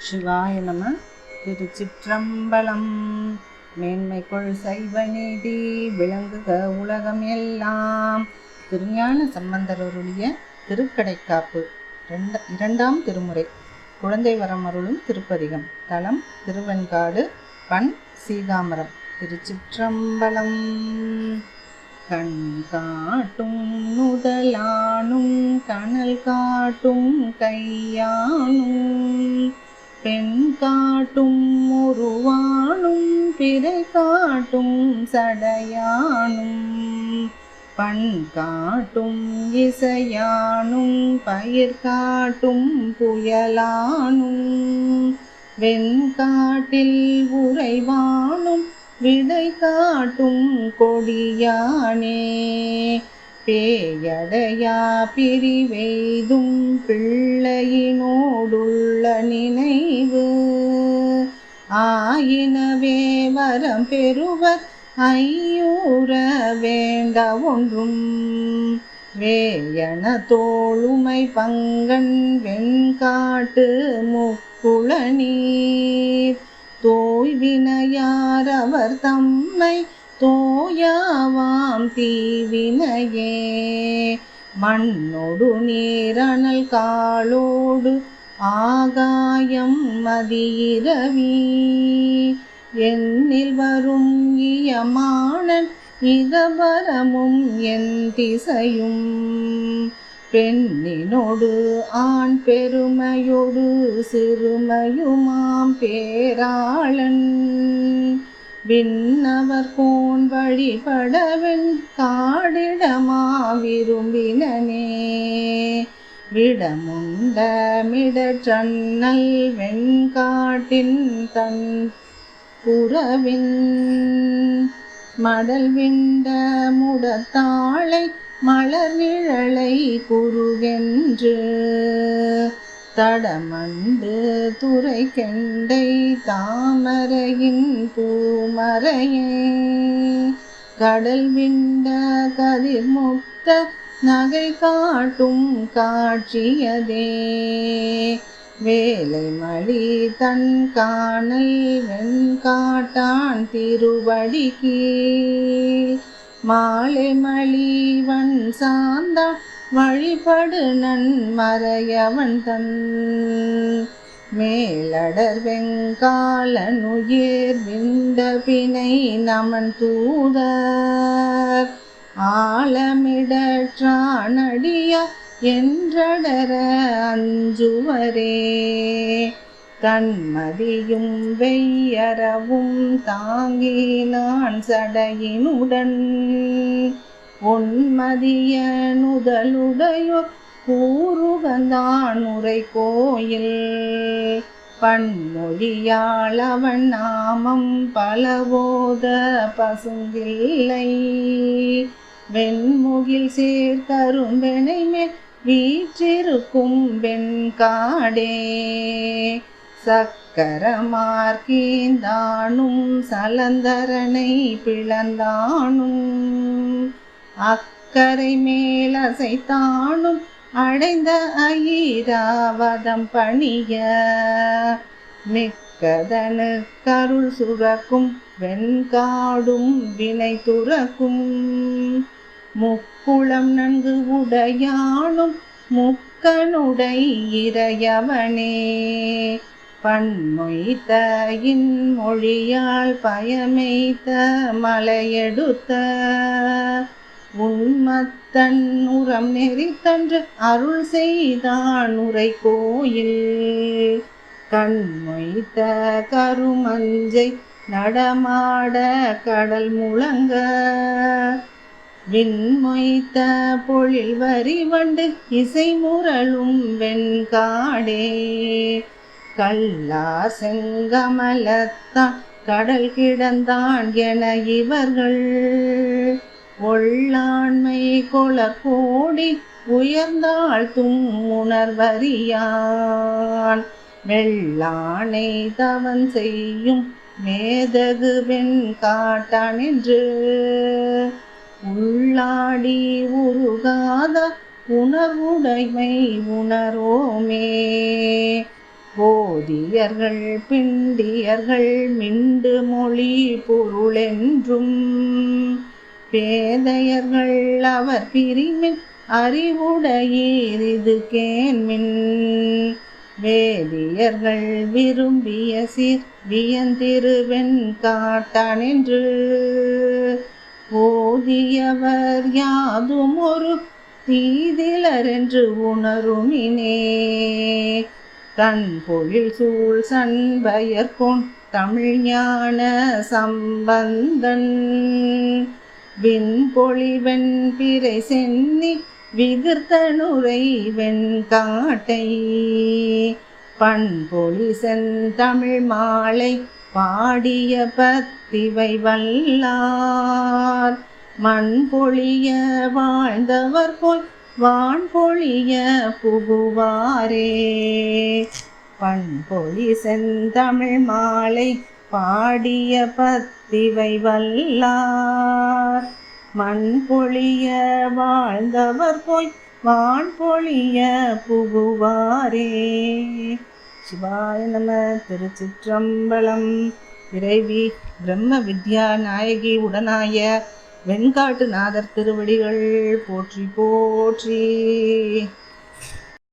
சிவாய நம. திருச்சிற்றம்பலம். மேன்மைக்குள் சைவ நீதி விளங்குக உலகம் எல்லாம். திருஞான சம்பந்தர் அருளிய திருக்கடைக்காப்பு இரண்டாம் திருமுறை. குழந்தை வரம் அருளும் திருப்பதிகம். தலம் திருவெண்காடு. பண் சீகாமரம். திருச்சிற்றம்பலம். கண் காட்டும் நுதலானும் கனல் காட்டும் கையானும் பெண் காட்டும் உருவானும் பிறை காட்டும் சடையானும் பண் காட்டும் இசையானும் பயிர் காட்டும் புயலானும் வெண்காட்டில் உறைவானும் விடை காட்டும் கொடியானே பேயடையா பிரிவெய்தும் பிள்ளையினோடுள்ள நினைவு ஆயினவே வரம் பெறுவர் ஐயூர வேண்ட ஒன்றும் வேயன தோளுமை பங்கன் வெண்காட்டு முக்குள நீர் தோய்வினையார் அவர் தம்மை தோயாவாம் தீவினையே மண்ணொடு நீரணல் காலோடு ஆகாயம் மதியிரவி என்னில் வரும் இயமானன் இதபரமும் என் திசையும் பெண்ணினோடு ஆண் பெருமையோடு சிறுமையுமாம் பேராளன் விண்ணவர் கோன் வழிபடவென் காடிடமா விரும்பினனே விடமுண்ட மிடற்றன்னல் வெண்காட்டின் தன் புறவின் மடல் விண்ட முடத்தாளை மலர் நிழலை குறுகென்று தடமண்டு துறை கெண்டை தாமரையின் பூமரையே கடல் விண்ட கதிர் முத்த நகை காட்டும் காட்சியதே வேலை மலி தன் காணல் வெண்காட்டான் திருவடி கீழ் மாலை மலிவன் சாந்தான் வழிபடு நன் மறையவன் தன் மேலடர் வெங்காலனுயிர் விண்ட பிணை நமன் தூதர் ஆலமிடற்றானடிய என்றடர அஞ்சுவரே கண்மதியும் வெய்யறவும் தாங்கினான் சடையினுடன் ஒன்மதிய நுதலுடையோர் கூறுகந்தான் உரை கோயில் பன்மொழியாள் அவன் நாமம் பலவோத பசுங்கில்லை வெண்முகில் சேர்க்கரும்பெனை மேல் வீற்றிருக்கும் வெண்காடே சக்கரமார்க்கீந்தானும் சலந்தரனை பிளந்தானும் அக்கரை மேலசைத்தானும் அடைந்த ஐராவதம் பணிய மிக்கதனு கருள் சுரக்கும் வெண்காடும் வினை துறக்கும் முக்குளம் நன்கு உடையானும் முக்கனுடை இறையவனே பன்மொய்த்த இன்மொழியால் பயமைத்த மலையெடுத்த உண்மத்தன் உரம் நெறித்தன்று அருள் செய்தான் உரை கோயில் கண்மொய்த்த கருமஞ்சை நடமாட கடல் முழங்க விண்மொய்த்த பொழில் வரி வண்டு இசை முரளும் வெண்காடே கல்லார் செங்கமலத்தான் கடல் கிடந்தான் என இவர்கள் ஒள்ளாண்மை கொளக்கோடி உயர்ந்தாள் உணர்வறியான் வெள்ளானை தவன் செய்யும் மேதகு வெண்காட்டான் என்று உள்ளாடி உருகாத உணர்வுடைமை உணரோமே போதியர்கள் பிண்டியர்கள் மிண்டு மொழி பொருளென்றும் பேதையர்கள் அவர் பிரிமின் அறிவுடையீர் இது கேண்மின் வேதியர்கள் விரும்பிய சீர் வியந்திருவெண் காட்டானென்று ஓதியவர் யாதும் ஒரு தீதிலரென்று உணருமினே தன் பொழில் சூழ் சண்பயர்கொண் தமிழ் ஞான சம்பந்தன் விண்பொழிவெண் பிறை சென்னி விகிர்த்தனுரை வெண்காட்டை பண்பொழி செந்தமிழ் மாலை பாடிய பத்திவை வல்லார் மண்பொழிய வாழ்ந்தவர் போல் வான்பொழிய புகுவாரே பண்பொழி செந்தமிழ் மாலை பாடிய பத்திவை வல்லார் மண்பொழிய வாழ்ந்தவர் போய் வான்பொழிய புகுவாரே. சிவாய நம. திருச்சிற்றம்பலம். இறைவி பிரம்ம வித்யா நாயகி உடனாய வெண்காட்டு நாதர் திருவடிகள் போற்றி போற்றி.